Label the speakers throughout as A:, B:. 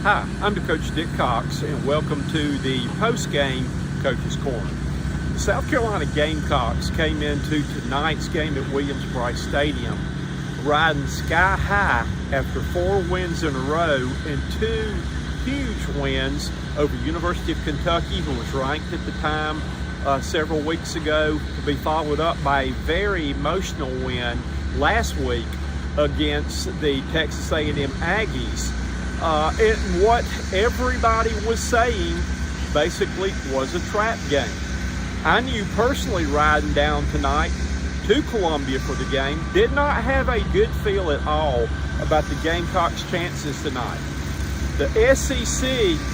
A: Hi, I'm the Coach Dick Cox, and welcome to the post-game Coach's Corner. The South Carolina Gamecocks came into tonight's game at Williams-Brice Stadium riding sky high after 4 wins in a row and 2 huge wins over University of Kentucky, who was ranked at the time several weeks ago, to be followed up by a very emotional win last week against the Texas A&M Aggies. And what everybody was saying basically was a trap game. I knew personally riding down tonight to Columbia for the game, did not have a good feel at all about the Gamecocks' chances tonight. The SEC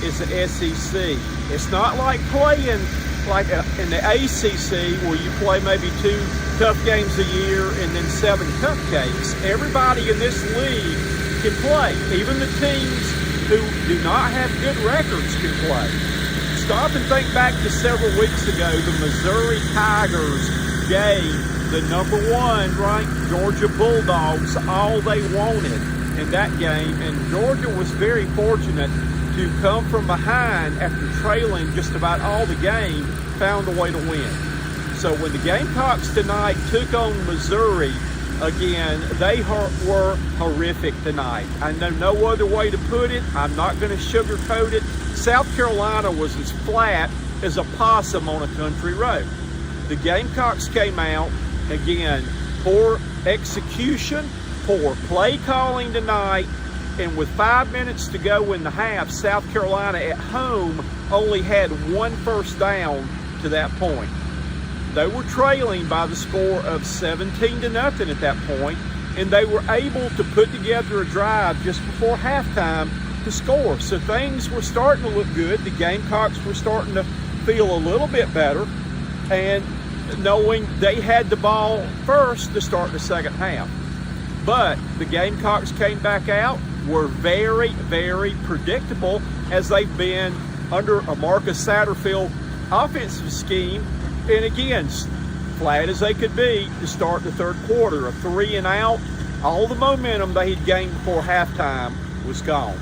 A: is the SEC. It's not like playing like in the ACC where you play maybe 2 tough games a year and then 7 cupcakes. Everybody in this league can play. Even the teams who do not have good records can play. Stop and think back to several weeks ago. The Missouri Tigers gave the #1 ranked Georgia Bulldogs all they wanted in that game, and Georgia was very fortunate to come from behind after trailing just about all the game, found a way to win. So when the Gamecocks tonight took on Missouri, again, they were horrific tonight. I know no other way to put it. I'm not going to sugarcoat it. South Carolina was as flat as a possum on a country road. The Gamecocks came out, again, poor execution, poor play calling tonight, and with 5 minutes to go in the half, South Carolina at home only had 1 first down to that point. They were trailing by the score of 17-0 at that point, and they were able to put together a drive just before halftime to score. So things were starting to look good. The Gamecocks were starting to feel a little bit better, and knowing they had the ball first to start the second half. But the Gamecocks came back out, were very, very predictable as they've been under a Marcus Satterfield offensive scheme. And again, flat as they could be to start the third quarter, a 3 and out. All the momentum they had gained before halftime was gone.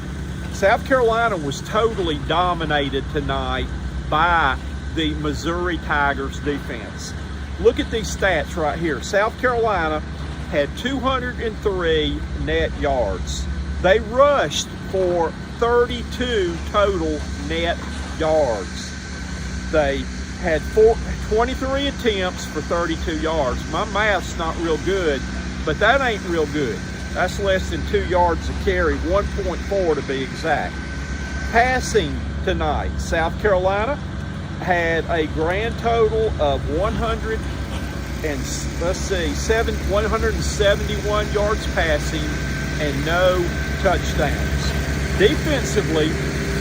A: South Carolina was totally dominated tonight by the Missouri Tigers defense. Look at these stats right here. South Carolina had 203 net yards. They rushed for 32 total net yards. They had 23 attempts for 32 yards. My math's not real good, but that ain't real good. That's less than 2 yards a carry, 1.4 to be exact. Passing tonight, South Carolina had a grand total of 171 yards passing and no touchdowns. Defensively,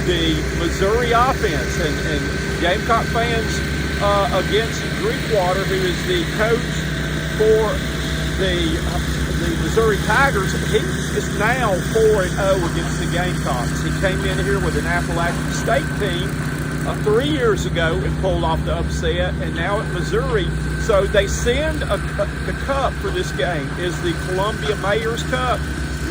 A: the Missouri offense, and Gamecock fans against Drinkwater, who is the coach for the Missouri Tigers, he is now 4-0 against the Gamecocks. He came in here with an Appalachian State team 3 years ago and pulled off the upset, and now at Missouri. So they send the cup for this game is the Columbia Mayor's Cup.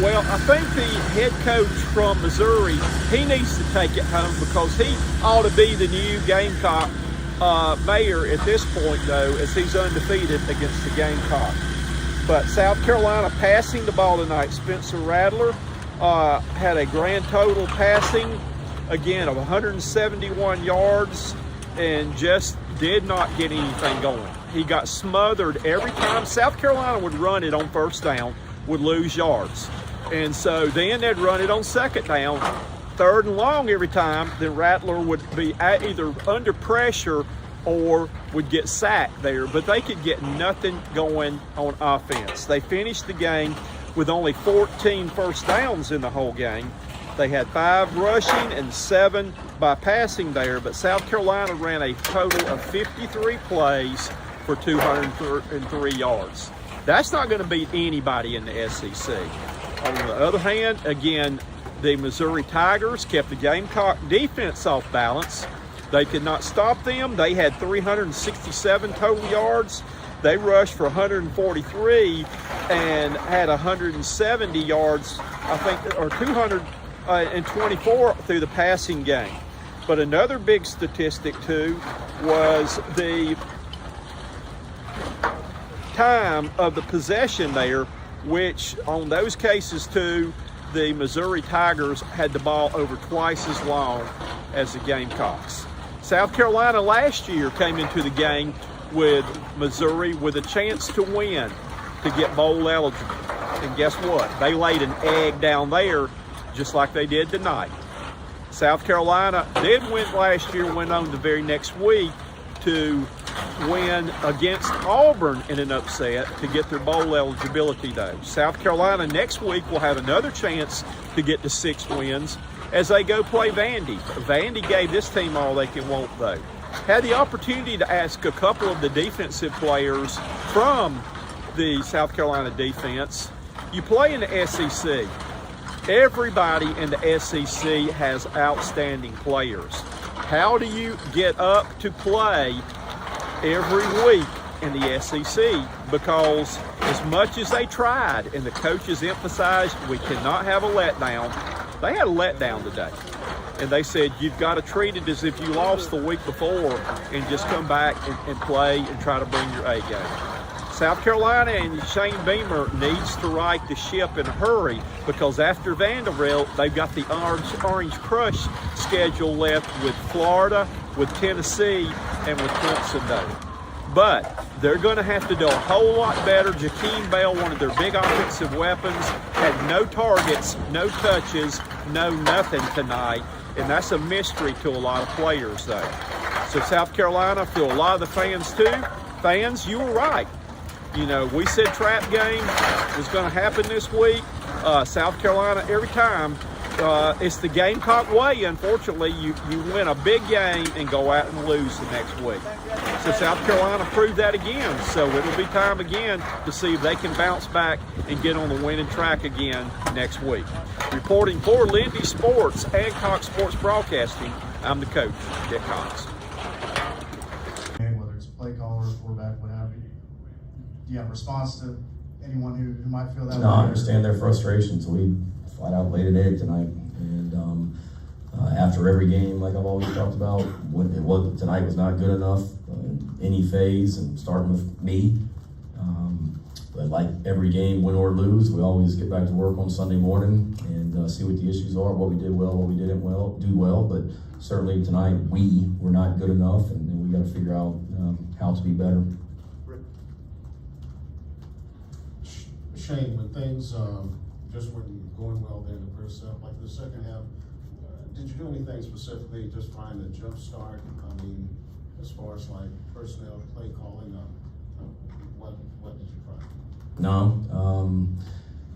A: Well, I think the head coach from Missouri, he needs to take it home because he ought to be the new Gamecock mayor at this point, though, as he's undefeated against the Gamecock. But South Carolina passing the ball tonight. Spencer Rattler had a grand total passing, again, of 171 yards and just did not get anything going. He got smothered every time South Carolina would run it on first down, would lose yards. And so then they'd run it on second down, 3rd and long every time. Then Rattler would be either under pressure or would get sacked there, but they could get nothing going on offense. They finished the game with only 14 first downs in the whole game. They had 5 rushing and 7 by passing there, but South Carolina ran a total of 53 plays for 203 yards. That's not going to beat anybody in the SEC. On the other hand, again, the Missouri Tigers kept the Gamecock defense off balance. They could not stop them. They had 367 total yards. They rushed for 143 and had 170 yards, I think, or 200 and 24 through the passing game. But another big statistic too was the time of the possession there, which on those cases too, the Missouri Tigers had the ball over twice as long as the Gamecocks. South Carolina last year came into the game with Missouri with a chance to win, to get bowl eligible. And guess what? They laid an egg down there just like they did tonight. South Carolina did win last year, went on the very next week to win against Auburn in an upset to get their bowl eligibility though. South Carolina next week will have another chance to get to 6 wins as they go play Vandy. Vandy gave this team all they can want though. Had the opportunity to ask a couple of the defensive players from the South Carolina defense. You play in the SEC. Everybody in the SEC has outstanding players. How do you get up to play every week in the SEC? Because as much as they tried and the coaches emphasized we cannot have a letdown, they had a letdown today. And they said you've got to treat it as if you lost the week before and just come back and play and try to bring your A game. South Carolina and Shane Beamer needs to right the ship in a hurry because after Vanderbilt, they've got the Orange Crush schedule left with Florida, with Tennessee, and with Clemson though. But they're going to have to do a whole lot better. Jakeem Bell, one of their big offensive weapons, had no targets, no touches, no nothing tonight. And that's a mystery to a lot of players though. So South Carolina, to a lot of the fans too, fans, you were right. You know, we said trap game was going to happen this week. South Carolina, every time, it's the Gamecock way. Unfortunately, you win a big game and go out and lose the next week. So South Carolina proved that again. So it'll be time again to see if they can bounce back and get on the winning track again next week. Reporting for Lindy Sports and Cox Sports Broadcasting, I'm the coach, Dick Cox.
B: Whether it's play caller, quarterback, what have you. Do you have a response to anyone who might feel that way?
C: No, I understand their frustrations. We flat out laid an egg tonight. And after every game, like I've always talked about, tonight was not good enough in any phase, and starting with me. But like every game, win or lose, we always get back to work on Sunday morning and see what the issues are, what we did well, what we didn't do well. But certainly tonight, we were not good enough, and we got to figure out how to be better.
D: Shane, when things just weren't going well there in the first half, like the second half, did you do anything specifically just trying to jump start? I mean, as far as like personnel, play calling, what did you try?
C: No,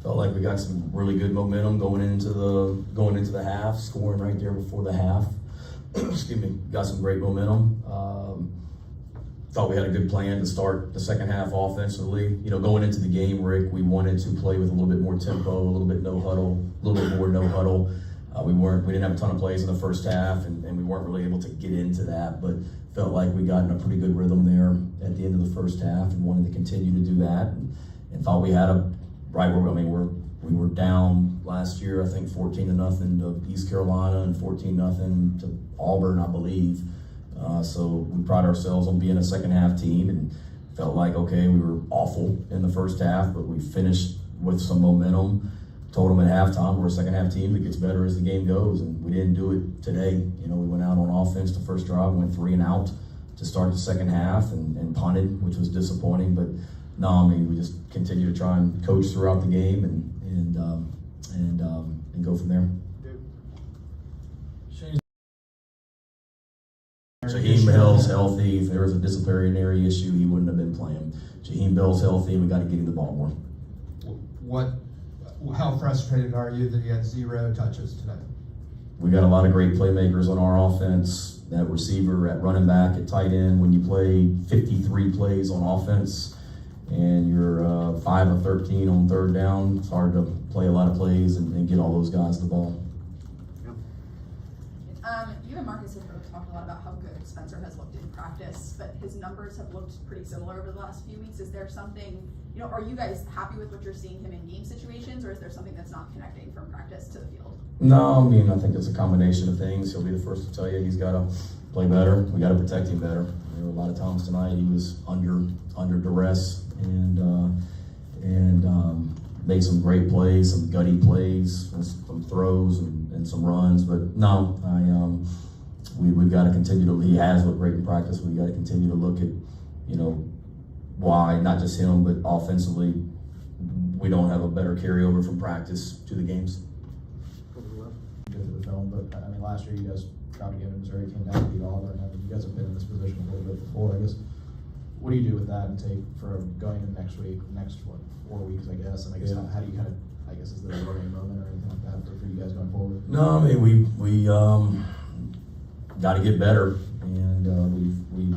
C: felt like we got some really good momentum going into the half, scoring right there before the half. Excuse me, got some great momentum. Thought we had a good plan to start the second half offensively. You know, going into the game, Rick, we wanted to play with a little bit more tempo, a little bit no huddle, a little bit more no huddle. We didn't have a ton of plays in the first half, and we weren't really able to get into that, but felt like we got in a pretty good rhythm there at the end of the first half and wanted to continue to do that, and thought we had we were down last year, I think 14-0 to East Carolina and 14-0 to Auburn, I believe. So we pride ourselves on being a second half team, and felt like, okay, we were awful in the first half, but we finished with some momentum. Told them at halftime we're a second half team that gets better as the game goes, and we didn't do it today. You know, we went out on offense the first drive, went 3 and out to start the second half and punted, which was disappointing. But no, I mean, we just continue to try and coach throughout the game and go from there. Jaheim Bell's healthy. If there was a disciplinary issue, he wouldn't have been playing. Jaheim Bell's healthy, and we got to get him the ball more.
E: How frustrated are you that you had 0 touches today?
C: We got a lot of great playmakers on our offense. That receiver, at running back, at tight end. When you play 53 plays on offense and you're 5 of 13 on third down, it's hard to play a lot of plays and get all those guys the ball.
F: You and Marcus have both talked a lot about how good Spencer has looked in practice, but his numbers have looked pretty similar over the last few weeks. Is there something you know, are you guys happy with what you're seeing him in game situations, or is there something that's not connecting from practice to the field?
C: No, I mean, I think it's a combination of things. He'll be the first to tell you he's got to play better. We got to protect him better. You know, a lot of times tonight he was under duress and made some great plays, some gutty plays, and some throws and some runs. But no, we've got to continue to. He has looked great in practice. We got to continue to look at, you know, why not just him, but offensively, we don't have a better carryover from practice to the games.
E: Go through the film, but I mean, last year you guys got a game in Missouri, came down to beat Auburn. I mean, you guys have been in this position a little bit before. I guess, what do you do with that and take for going into next week, next 4 weeks, I guess? And I guess how do you kind of, I guess, is there a learning moment or anything like that for you guys going forward?
C: No, I mean we got to get better, and we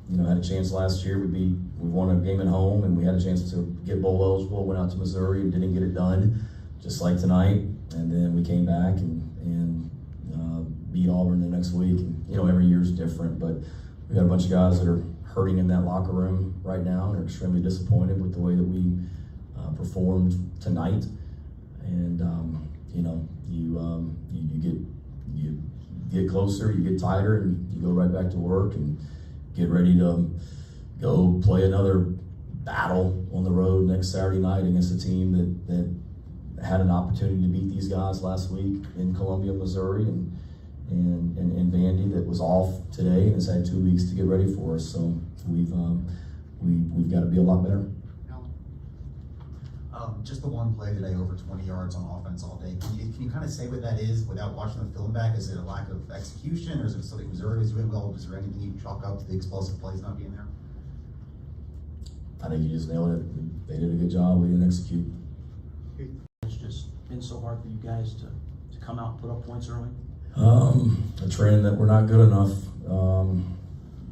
C: you know had a chance last year. We won a game at home, and we had a chance to get bowl eligible. Went out to Missouri and didn't get it done, just like tonight. And then we came back and beat Auburn the next week. And, you know, every year is different, but we got a bunch of guys that are hurting in that locker room right now and are extremely disappointed with the way that we performed tonight. And you know, you get closer, you get tighter, and you go right back to work and get ready to go play another battle on the road next Saturday night against a team that had an opportunity to beat these guys last week in Columbia, Missouri, and Vandy that was off today and has had 2 weeks to get ready for us. So we've got to be a lot better.
G: Just the one play today, over 20 yards on offense all day. Can you kind of say what that is without watching the film back? Is it a lack of execution, or is it something Missouri was doing well? Is there anything you chalk up to the explosive plays not being there?
C: I think you just nailed it. They did a good job. We didn't execute.
H: It's just been so hard for you guys to come out and put up points early?
C: A trend that we're not good enough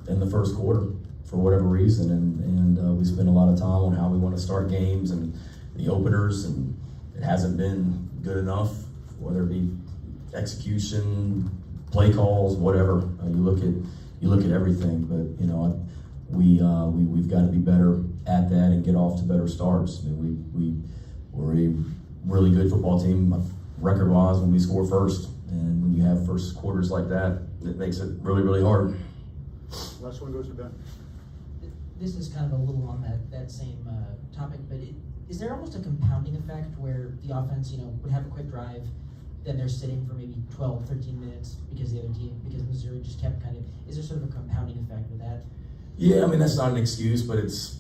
C: in the first quarter for whatever reason, and we spend a lot of time on how we want to start games and the openers, and it hasn't been good enough, whether it be execution, play calls, whatever. You look at everything, but you know, we've got to be better at that and get off to better starts. I mean, we're a really good football team record-wise when we score first, and when you have first quarters like that, it makes it really, really hard.
A: Last one goes to Ben.
I: This is kind of a little on that same topic, but is there almost a compounding effect where the offense, you know, would have a quick drive, then they're sitting for maybe 12, 13 minutes because the other team, because Missouri just kept kind of, is there sort of a compounding effect with that?
C: Yeah, I mean, that's not an excuse, but it's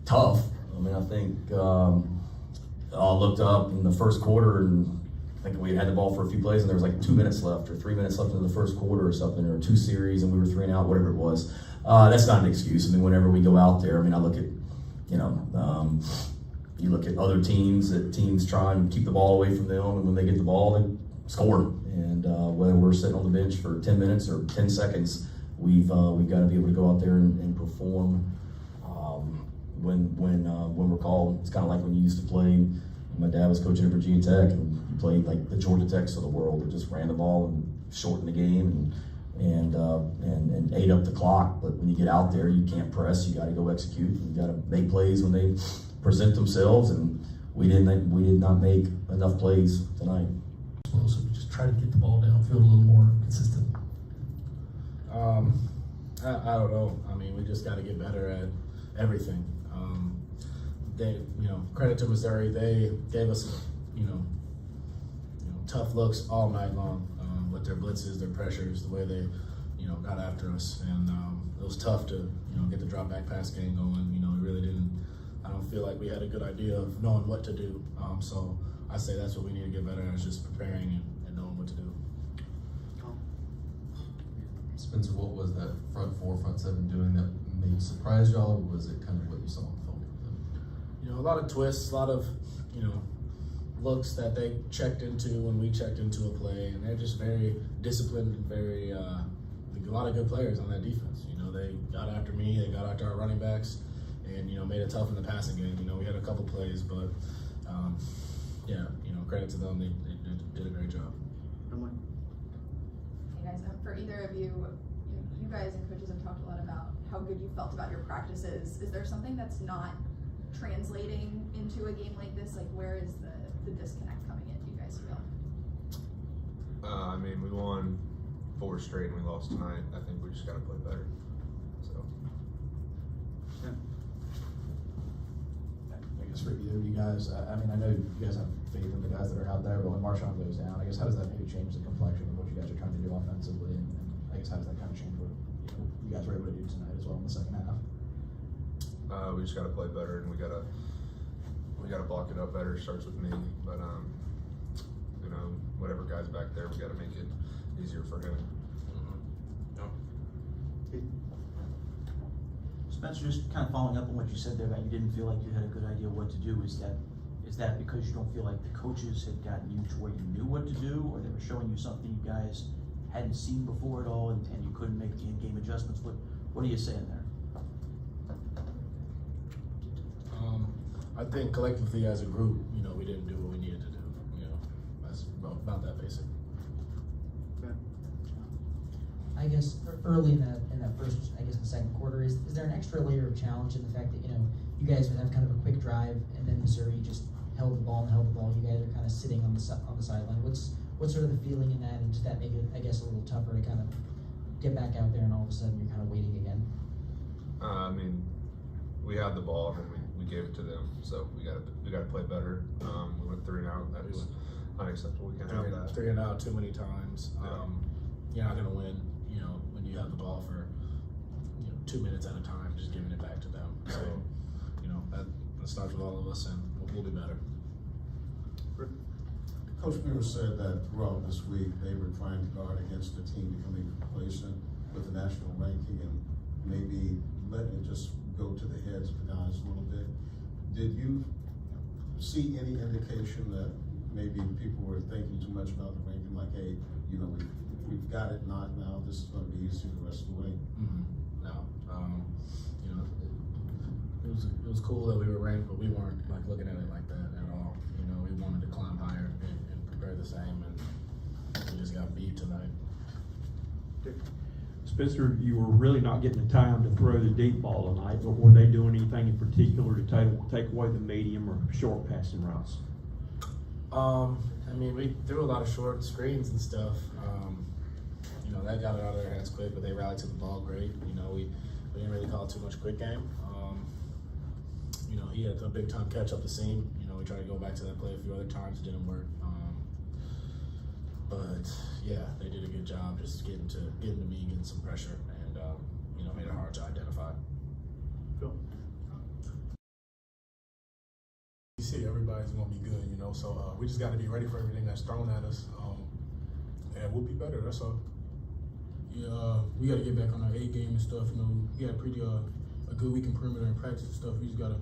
C: tough. I mean, I think I looked up in the first quarter, and I think we had the ball for a few plays, and there was like 2 minutes left or 3 minutes left in the first quarter or something, or 2 series, and we were 3 and out, whatever it was. That's not an excuse. I mean, whenever we go out there, I mean, I look at, you know, you look at other teams, that teams try and keep the ball away from them, and when they get the ball, they score. And whether we're sitting on the bench for 10 minutes or 10 seconds, we've got to be able to go out there and perform when we're called. It's kind of like when you used to play. My dad was coaching at Virginia Tech, and you played like the Georgia Techs of the world that just ran the ball and shortened the game and ate up the clock. But when you get out there, you can't press. You got to go execute. You got to make plays when they present themselves, and we did not make enough plays tonight.
J: So we just try to get the ball downfield a little more consistent.
K: I don't know. I mean, we just got to get better at everything. Credit to Missouri. They gave us, tough looks all night long with their blitzes, their pressures, the way they, got after us, and it was tough to, get the drop back pass game going. We really didn't. I don't feel like we had a good idea of knowing what to do. So I say that's what we need to get better at, is just preparing and knowing what to do.
J: Spencer, what was that front 4, front 7 doing that maybe surprised y'all, or was it kind of what you saw on film?
K: A lot of twists, a lot of, looks that they checked into when we checked into a play, and they're just very disciplined and very, a lot of good players on that defense. They got after me, they got after our running backs, and, made it tough in the passing game. We had a couple plays, but, credit to them, they did a great job.
F: Hey guys, for either of you, you guys and coaches have talked a lot about how good you felt about your practices. Is there something that's not translating into a game like this? Like, where is the disconnect coming in, do you guys feel?
L: I mean, we won 4 straight and we lost tonight. I think we just got to play better. So.
E: I guess for either of you guys, I mean, I know you guys have faith in the guys that are out there, but when Marshawn goes down, I guess how does that maybe change the complexion of what you guys are trying to do offensively? And I guess how does that kind of change what you guys were able to do tonight as well in the second half?
L: We just got to play better, and we got to block it up better. It starts with me, but you know, whatever guy's back there, we got to make it easier for him.
H: Spencer, just kind of following up on what you said there about you didn't feel like you had a good idea what to do. Is that because you don't feel like the coaches had gotten you to where you knew what to do, or they were showing you something you guys hadn't seen before at all, and you couldn't make the in-game adjustments? What are you saying there?
K: I think collectively as a group, you know, we didn't do what we needed to do. You know, that's about that basic.
I: I guess early in that first, I guess in the second quarter, is there an extra layer of challenge in the fact that, you know, you guys would have kind of a quick drive and then Missouri just held the ball. You guys are kind of sitting on the sideline. What's sort of the feeling in that, and does that make it, I guess, a little tougher to kind of get back out there and all of a sudden you're kind of waiting again?
L: I mean, we had the ball and we gave it to them, so we got to play better. We went 3 and out. That was unacceptable. We can't have that.
K: 3 and out too many times.
L: Yeah.
K: You're not gonna win, you know, when you have the ball for 2 minutes at a time, just giving it back to them. So, you know, that starts with all of us, and we'll be better.
D: Coach Beaver said that throughout this week they were trying to guard against the team becoming complacent with the national ranking and maybe letting it just go to the heads of the guys a little bit. Did you see any indication that maybe people were thinking too much about the ranking, like, hey, you know, we've got it knocked now, this is going to be easy the rest of the way?
K: No, you know, it was cool that we were ranked, but we weren't like looking at it like that at all. You know, we wanted to climb higher and prepare the same, and we just got beat tonight.
A: Spencer, you were really not getting the time to throw the deep ball tonight, but were they doing anything in particular to take away the medium or short passing routes?
K: I mean, we threw a lot of short screens and stuff. You know, that got it out of their hands quick, but they rallied to the ball great. You know, we didn't really call it too much quick game. You know, he had a big time catch up the seam. You know, we tried to go back to that play a few other times, it didn't work. But yeah, they did a good job just getting to me, getting some pressure, and you know, made it hard to identify.
A: Cool.
M: You see, everybody's gonna be good, you know. So we just got to be ready for everything that's thrown at us, and we'll be better. That's all.
K: Yeah, we got to get back on our A game and stuff. You know, we had pretty a good week in perimeter and practice and stuff. We just gotta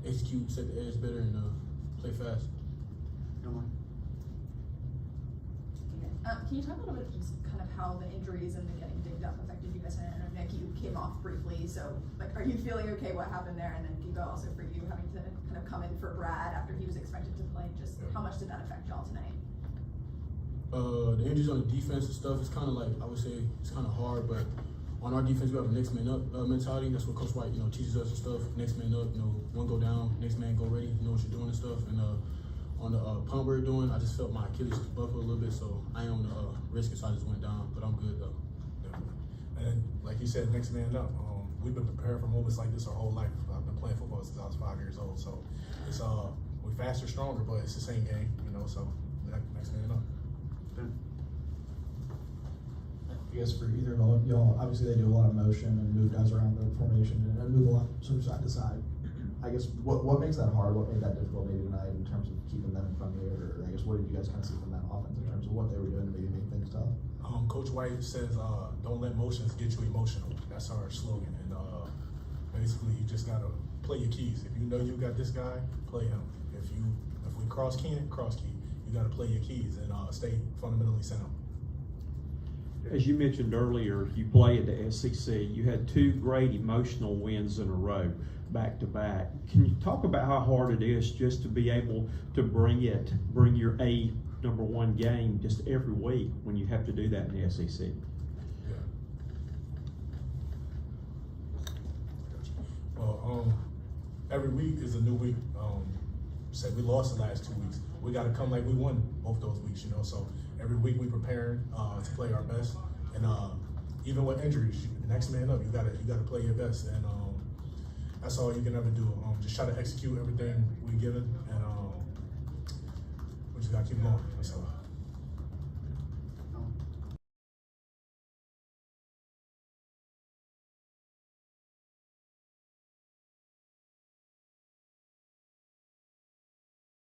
K: execute, set the edge better, and play fast.
F: Can you talk a little bit just kind of how the injuries and the getting dinged up affected you guys? I know, Nick, you came off briefly, so like, are you feeling okay? What happened there? And then Pico, also for you having to kind of come in for Brad after he was expected to play. Just how much did that affect y'all tonight?
K: The injuries on the defense and stuff, it's kind of like, I would say it's kind of hard, but on our defense, we have a next man up mentality. That's what Coach White, you know, teaches us and stuff. Next man up, you know, one go down, next man go ready, you know what you're doing and stuff. And on the pump we're doing, I just felt my Achilles was buckled a little bit, so I ain't on the risk it, so I just went down, but I'm good though.
M: Yeah. And like you said, next man up. We've been prepared for moments like this our whole life. I've been playing football since I was 5 years old, so it's we're faster, stronger, but it's the same game, you know. So next man up.
E: I guess for either of y'all, obviously they do a lot of motion and move guys around the formation and move a lot sort of side to side. I guess what makes that hard? What made that difficult maybe tonight in terms of keeping them in front of you? Or I guess what did you guys kind of see from that offense in terms of what they were doing to maybe make things tough?
M: Coach White says, "Don't let motions get you emotional." That's our slogan, and basically you just gotta play your keys. If you know you got this guy, play him. If we cross key. You gotta play your keys and stay fundamentally sound.
A: As you mentioned earlier, you play at the SEC. You had 2 great emotional wins in a row, back to back. Can you talk about how hard it is just to be able to bring your #1 game just every week when you have to do that in the SEC?
M: Yeah. Well, every week is a new week. Say we lost the last 2 weeks, we got to come like we won both those weeks, you know. So every week we preparing to play our best, and even with injuries, next man up, you gotta play your best, and that's all you can ever do. Just try to execute everything we given, and we just gotta keep going. That's all.